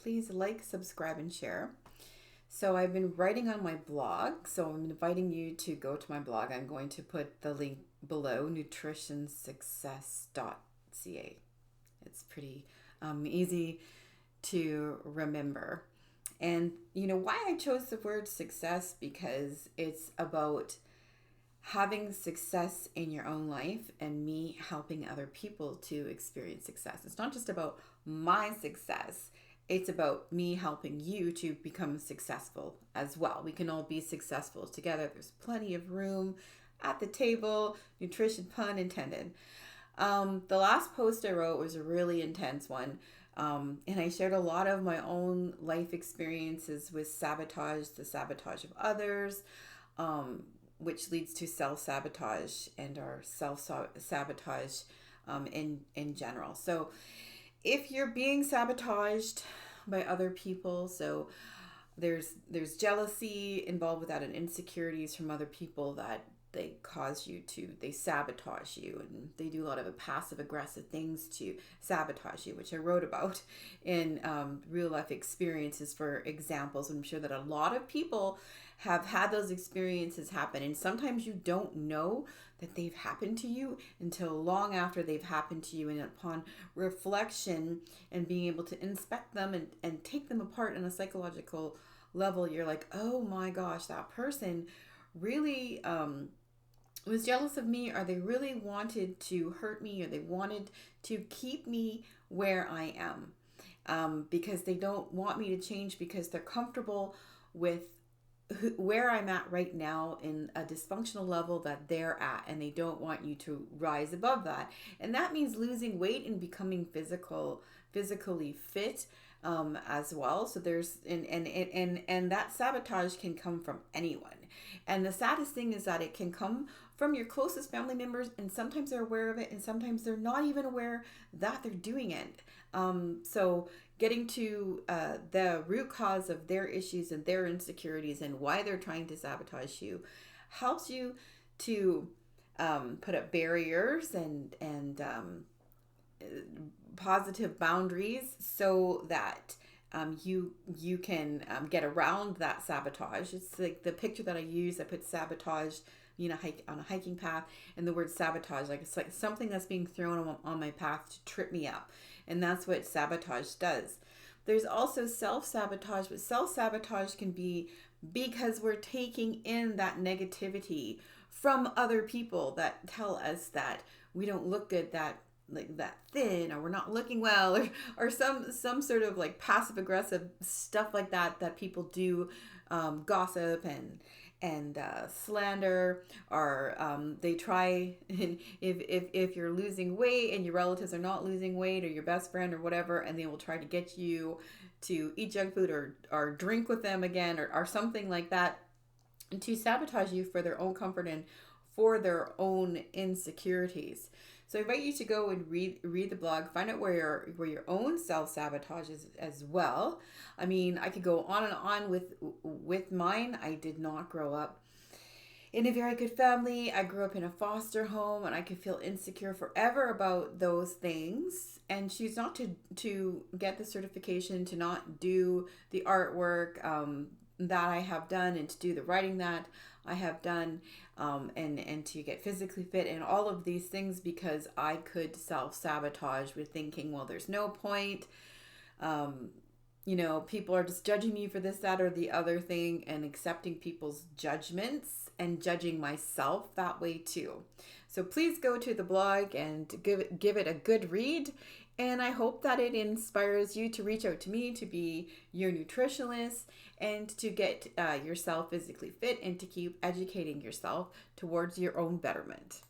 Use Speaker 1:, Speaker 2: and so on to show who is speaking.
Speaker 1: please like, subscribe, and share. So I've been writing on my blog, so I'm inviting you to go to my blog. I'm going to put the link below, nutritionsuccess.ca. It's pretty easy to remember. And you know why I chose the word success? Because it's about having success in your own life and me helping other people to experience success. It's not just about my success. It's about me helping you to become successful as well. We can all be successful together. There's plenty of room at the table, nutrition pun intended. The last post I wrote was a really intense one. And I shared a lot of my own life experiences with sabotage, the sabotage of others, which leads to self-sabotage and our self-sabotage in general. So if you're being sabotaged by other people, so there's jealousy involved with that and insecurities from other people that they they sabotage you, and they do a lot of passive aggressive things to sabotage you, which I wrote about in real life experiences for examples. I'm sure that a lot of people have had those experiences happen, and sometimes you don't know that they've happened to you until long after they've happened to you, and upon reflection and being able to inspect them and take them apart on a psychological level, you're like, oh my gosh, that person really was jealous of me, or they really wanted to hurt me, or they wanted to keep me where I am, because they don't want me to change, because they're comfortable with where I'm at right now in a dysfunctional level that they're at, and they don't want you to rise above that. And that means losing weight and becoming physically fit as well. So there's and that sabotage can come from anyone. And the saddest thing is that it can come from your closest family members, and sometimes they're aware of it, and sometimes they're not even aware that they're doing it. So getting to the root cause of their issues and their insecurities and why they're trying to sabotage you helps you to put up barriers and positive boundaries, so that you can get around that sabotage. It's like the picture that I use. I put sabotage, on a hiking path, and the word sabotage, like it's like something that's being thrown on my path to trip me up. And that's what sabotage does. There's also self-sabotage, but self-sabotage can be because we're taking in that negativity from other people that tell us that we don't look good, that thin, or we're not looking well, or some sort of like passive aggressive stuff like that people do, gossip and slander, or they try, if you're losing weight and your relatives are not losing weight, or your best friend or whatever, and they will try to get you to eat junk food or drink with them again, or something like that, to sabotage you for their own comfort and for their own insecurities. So I invite you to go and read the blog, find out where your own self-sabotage is as well. I mean, I could go on and on with mine. I did not grow up in a very good family. I grew up in a foster home, and I could feel insecure forever about those things, and choose not to get the certification, to not do the artwork that I have done, and to do the writing that I have done, and to get physically fit and all of these things, because I could self-sabotage with thinking, well, there's no point. People are just judging me for this, that, or the other thing, and accepting people's judgments and judging myself that way too. So please go to the blog and give it a good read. And I hope that it inspires you to reach out to me to be your nutritionist, and to get yourself physically fit, and to keep educating yourself towards your own betterment.